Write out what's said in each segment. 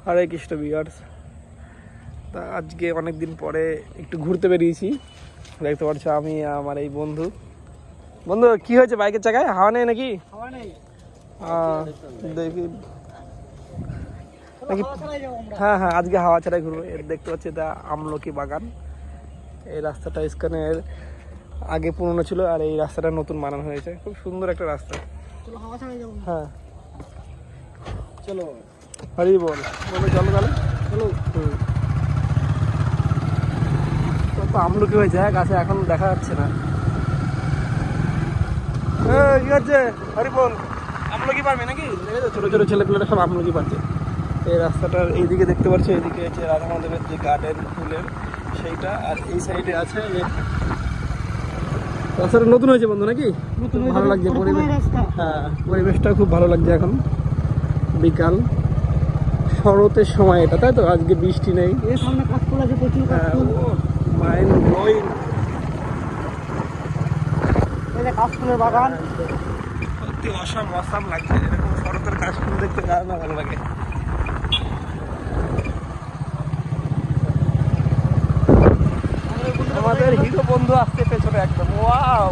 হরে Krishna viewers, তা আজকে অনেক দিন পরে একটু ঘুরতে বেরিয়েছি। দেখতে পাচ্ছ আমি আমার এই বন্ধু কি হয়েছে বাইকের চাকায়? হাওয়া নেই নাকি? দেখি নাকি? হ্যাঁ হ্যাঁ, আজকে হাওয়া ছাড়াই ঘুরবো। দেখতে পাচ্ছি এটা আমলকি বাগান। এই রাস্তাটা স্ক্যানের আগে পুরনো ছিল আর এই রাস্তাটা নতুন বানানো হয়েছে। খুব সুন্দর একটা রাস্তা। হ্যাঁ চলো, হরি বল চলো তাহলে চলো। তো আমলকি হয়েছে গাছে, এখন দেখা যাচ্ছে না। কি হচ্ছে? হরি বল, আমলকি পারবে নাকি? ছোট ছোট ছেলেপেলেরা সব আমলকি পাচ্ছে। এই রাস্তাটার এইদিকে দেখতে পাচ্ছি, এইদিকে হচ্ছে রাধা মাধবের যে গার্ডেন ফুলের সেইটা, আর এই সাইডে আছে রাস্তাটা নতুন হয়েছে বন্ধু নাকি? ভালো লাগছে পরিবেশ। হ্যাঁ, পরিবেশটা খুব ভালো লাগছে। এখন বিকাল, শরতের সময় এটা, তাই তো? আজকে বৃষ্টি নেই। Mind blowing. কাশফুলের বাগান সত্যি অসাম লাগছে। এরকম শরতের কাশফুল দেখতে কার না ভালো লাগে? আমাদের হিরো বন্ধু আসছে পেছনে একদম। ওয়াও,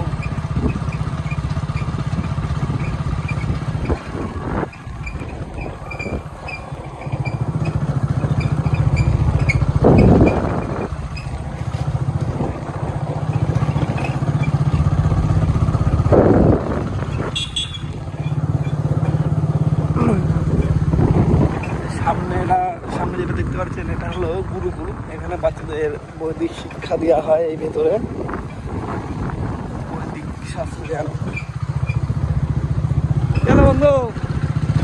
সামনে যেটা দেখতে পাচ্ছেন এটা হলো গুরুকুল। এখানে বাচ্চাদের বৈদিক শিক্ষা দেওয়া হয়। এই ভেতরে বৈদিক শাস্ত্র জ্ঞান। চলো বন্ধু,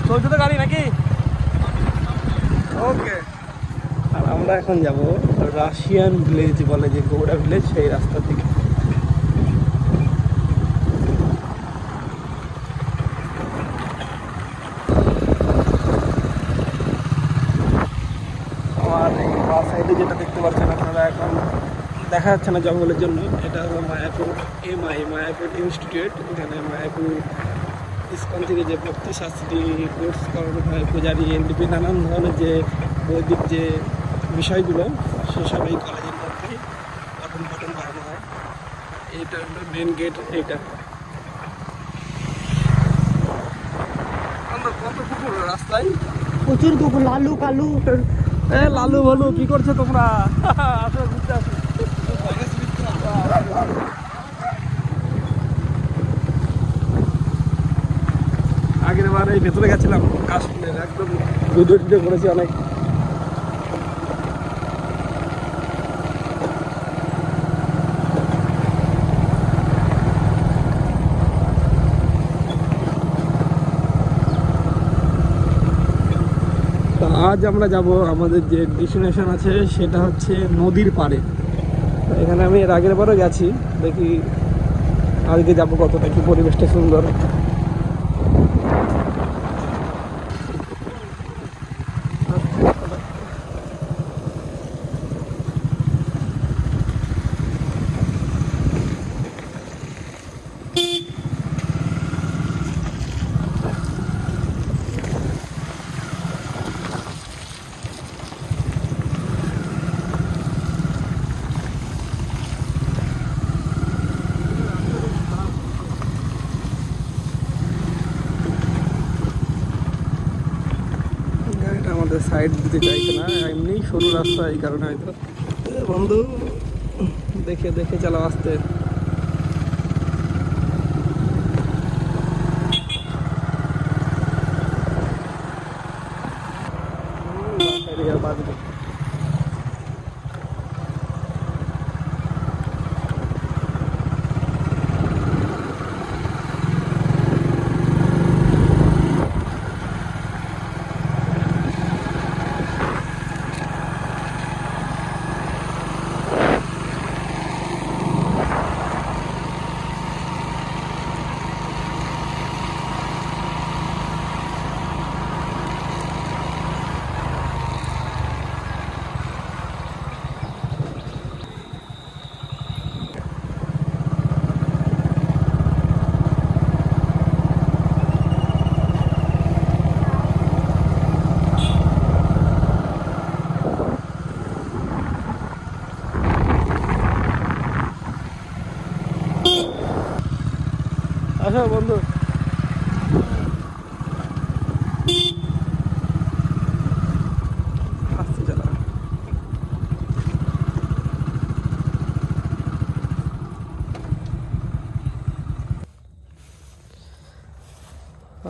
চলছে তো গাড়ি নাকি? ওকে। আর আমরা এখন যাব রাশিয়ান ভিলেজ বলে যে গৌড়া ভিলেজ, সেই রাস্তার দিকে। আর এই বা সাইডে যেটা দেখতে পাচ্ছেন আপনারা, এখন দেখা যাচ্ছে না জঙ্গলের জন্য। এটা হলো মায়াপুর মায়াপুর ইনস্টিটিউট। এখানে মায়াপুর ইস্কন থেকে যে ভক্তিশাস্ত্রী কোর্স করানো হয়, পূজারি, এনডিপি, নানান ধরনের যে বৈদিক যে বিষয়গুলো, সেসব এই কলেজের মধ্যেই পঠন করানো হয়। এইটা হলো মেন গেট। এইটা কত কুকুর রাস্তায়, প্রচুর কুকুর। লালু কালু, লালু ভালু কি করছো তোমরা? আসো ঘুরতে আসো। আগের বার এই ভেতরে গেছিলাম কাশফুলের, একদম ভিডিও করেছি অনেক। আজ আমরা যাব, আমাদের যে ডেস্টিনেশন আছে সেটা হচ্ছে নদীর পাড়ে। এখানে আমি এর আগের বারও গেছি, দেখি আজকে যাবো কতটা কি পরিবেশটা সুন্দর। আমাদের সাইড দিতে চাইছে না, এমনি সরু রাস্তা, এই কারণে হয়তো। বন্ধু দেখে দেখে চালাও, আসতে। আসো বন্ধু। আস্তে চালা।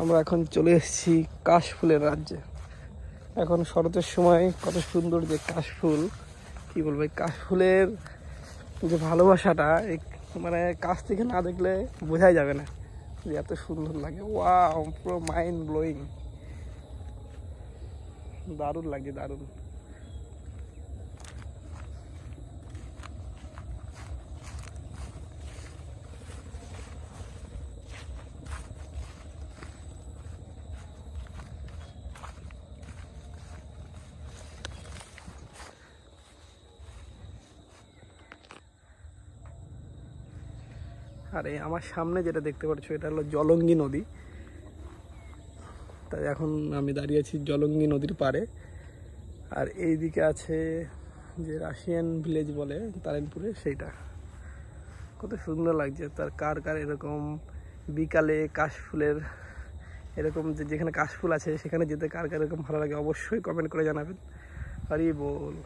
আমরা এখন চলে এসেছি কাশফুলের রাজ্যে। এখন শরতের সময় কত সুন্দর যে কাশফুল, কি বলবো, এই কাশফুলের যে ভালোবাসাটা মানে কাছ থেকে না দেখলে বোঝাই যাবে না যে এত সুন্দর লাগে। ওয়াও, পুরো মাইন্ড ব্লোয়িং, দারুণ লাগে, দারুণ। আর এই আমার সামনে যেটা দেখতে পাচ্ছ এটা হলো জলঙ্গি নদী। তাই এখন আমি দাঁড়িয়ে আছি জলঙ্গি নদীর পাড়ে। আর এই দিকে আছে যে রাশিয়ান ভিলেজ বলে তারিনপুরে, সেইটা কত সুন্দর লাগছে। তার কার কার এরকম বিকালে কাশফুলের এরকম যেখানে কাশফুল আছে সেখানে যেতে কার কার এরকম ভালো লাগে অবশ্যই কমেন্ট করে জানাবেন। হরি বল।